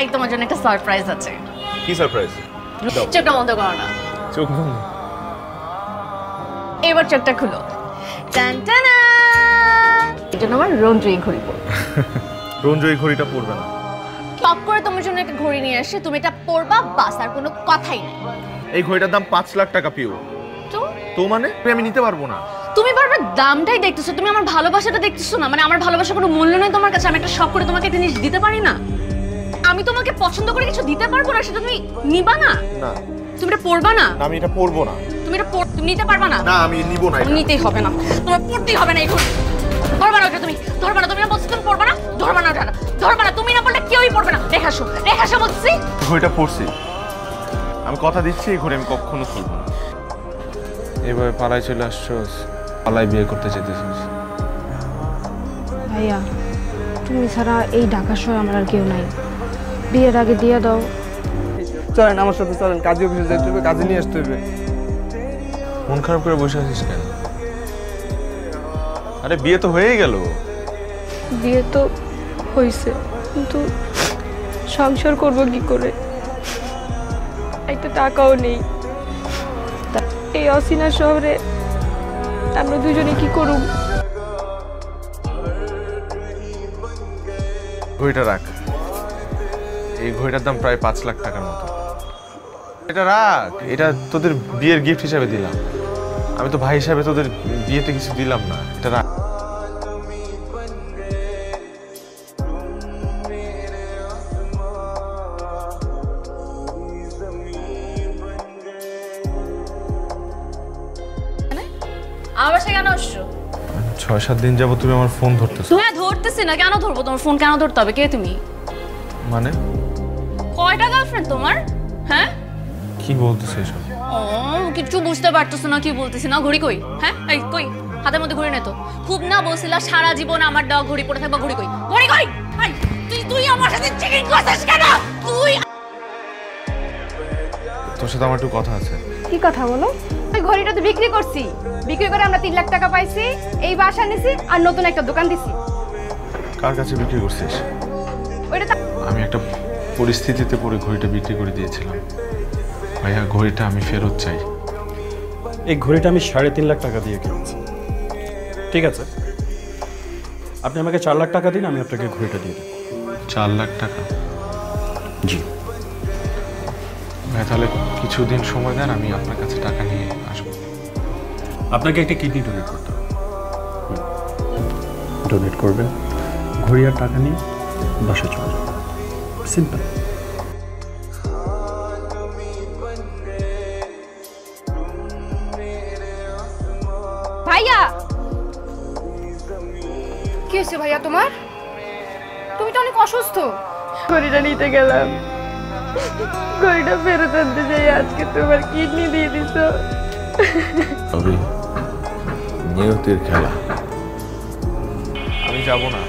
এই তোমার জন্য একটা সারপ্রাইজ আছে। কি সারপ্রাইজ? চোখটা বন্ধ করো না। চোখ বন্ধ। এবার চোখটা খুলো। টান টান। এটা আমার রঞ্জয়ী ঘড়ি পরবে। রঞ্জয়ী ঘড়িটা পরবে না। টপ করে তোমার জন্য একটা ঘড়ি নিয়ে আসে, তুমি এটা পরবা, বাস, আর কোনো কথাই নাই। এই ঘড়িটার দাম 5 লাখ টাকা পিও। তো মানে আমি নিতে পারবো না। তুমি বারবার দামটাই দেখতেছো, তুমি আমার ভালোবাসাটা দেখতেছো না। মানে আমার ভালোবাসা কোনো মূল্য নেই তোমার কাছে? আমি একটা শখ করে তোমাকে একটা জিনিস দিতে পারি না? আমি তোমাকে পছন্দ করে কিছু দিতে পারবো না, সেটা তুমি নিবা না? না। তুমি এটা পরবা না? আমি এটা পরবো না। তুমি এটা তুমি নিতে পারবা না? না আমি নিব না। এটা নিতেই হবে না, তোমার পড়তেই হবে না। এই ঘড়ি ধরবা না, ওটা তুমি ধরবা না। তুমি না বলছো তুমি পরবা না, ধরবা না, ওটা ধরবা না। তুমি না বললে কেউই পরবে না। রেখা আসো বলছি। ঘড়িটা পরছি, আমি কথা দিচ্ছি এই ঘড়ি আমি কখনো খুলবো না। এভাবে পালায় চলে আসছোস, পালায় বিয়ে করতে চাইতেছিস? ভাইয়া তুমি ছাড়া এই ঢাকা শহরে আমার আর কেউ নাই, বিয়ের আগে দিয়ে দাও। চলেন আমার সাথে, চলেন কাজী অফিসে যেতে হবে, কাজে নিয়ে আসতে হবে। মন খারাপ করে বসে আছিস কেন? আরে বিয়ে তো হয়েই গেল। বিয়ে তো হয়েছে, কিন্তু সংসার করব কি করে? একটা টাকাও নেই। এই অচেনা শহরে আমরা দুজনে কি করব? ঘড়িটা রাখ। এই ঘড়িটার দাম প্রায় 5 লাখ টাকার মতো। এটা রাখ, এটা তোদের বিয়ের গিফট হিসেবে দিলাম। আমি তো ভাই হিসাবে তোদের বিয়েতে কিছু দিলাম না, এটা রাখ। আমার সে কেন আসছো? 6-7 দিন যাবো তুমি আমার ফোন ধরতেছো। হ্যাঁ ধরতেছি না, কেন ধরবো? তোমার ফোন কেন ধরতে হবে? কে তুমি? মানে কয়টা গার্লফ্রেন্ড তোমার? হ্যাঁ কি বলতেছো এসব? ও কিছু বুঝতে পারতেছো না কি বলতেছি না? ঘড়ি কই? হ্যাঁ এই কই? হাতের মধ্যে ঘড়ি নেই তো? খুব না বলছিলা সারা জীবন আমার দেওয়া ঘড়ি পরে থাকবা, ঘড়ি কই? ঘড়ি কই? তুই তুই আমার সাথে চিটিং করছিস কেন? তুই তোর সাথে আমার একটু কথা আছে। কি কথা বলো? ওই ঘড়িটা তো বিক্রি করছি, বিক্রি করে আমরা 3 লাখ টাকা পাইছি, এই বাসা নিছি আর নতুন একটা দোকান দিছি। কার কাছে বিক্রি করছিস? ওইটা আমি একটা পরিস্থিতিতে পড়ে ঘড়িটা বিক্রি করে দিয়েছিলাম। ভাইয়া ঘড়িটা আমি ফেরত চাই। এই ঘড়িটা আমি 3.5 লাখ টাকা দিয়ে কিনেছি। ঠিক আছে, আপনি আমাকে 4 লাখ টাকা দিন, আমি আপনাকে ঘড়িটা দিয়ে দেব। 4 লাখ টাকা? জি ভাই তাহলে কিছুদিন সময় দেন, আমি আপনার কাছে টাকা নিয়ে আসবো। আপনাকে একটা কিডনি ডোনেট করতে হবে। ডোনেট করবেন, ঘড়ি আর টাকা নিয়ে বাসায় চলে যাবেন। সিম্পল। ভাইয়া কি হয়েছে ভাইয়া তোমার? তুমি তো অনেক অসুস্থ। ঘড়িটা নিতে গেলাম, ঘড়িটা ফেরত আনতে যাই, আজকে তোমার কিডনি দিয়ে দিছো। তবে নিয়তির খেলা। আমি যাব না,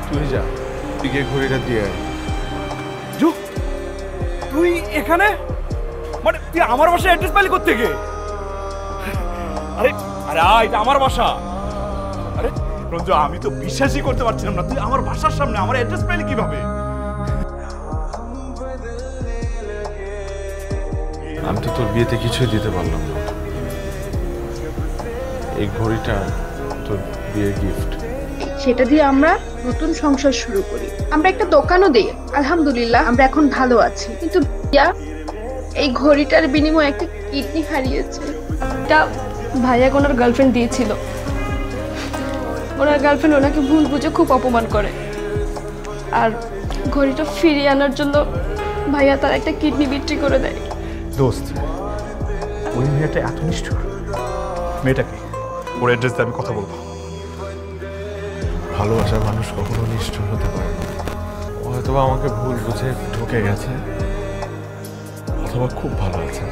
তুই যা, তুই গিয়ে ঘড়িটা দিয়ে আয়। তুই এখানে? মানে তুই আমার বাসায় অ্যাড্রেস পাইলি কোত্থেকে? আরে আরে এটা আমার বাসা। আরে রঞ্জু, আমি তো বিশ্বাসই করতে পারছিলাম না, তুই আমার বাসার সামনে আমার অ্যাড্রেস পাইলি কিভাবে? আমি তো তোর বিয়েতে কিছুই দিতে পারলাম না। এই ঘড়িটা তোর বিয়ের গিফট। সেটা দিয়ে আমরা নতুন সংসার শুরু করি। আমরা একটা দোকানও দিই, আলহামদুলিল্লাহ আমরা এখন ভালো আছি। কিন্তু ভাইয়া এই ঘড়িটার বিনিময়ে একটা কিডনি হারিয়েছে। এটা ভাইয়া ওনার গার্লফ্রেন্ড দিয়েছিল। ওনার গার্লফ্রেন্ড ওনাকে ভুল বুঝে খুব অপমান করে, আর ঘড়িটা ফিরিয়ে আনার জন্য ভাইয়া তার একটা কিডনি বিক্রি করে দেয়। দোস্ত, ওই মেয়েটা এত নিষ্ঠুর। মেয়েটাকে ওর অ্যাড্রেসে আমি কথা বলবো। ভালোবাসার মানুষ কখনো নিষ্ঠুর হতে পারে না। ও হয়তো আমাকে ভুল বুঝে ঢুকে গেছে, অথবা খুব ভালো আছে।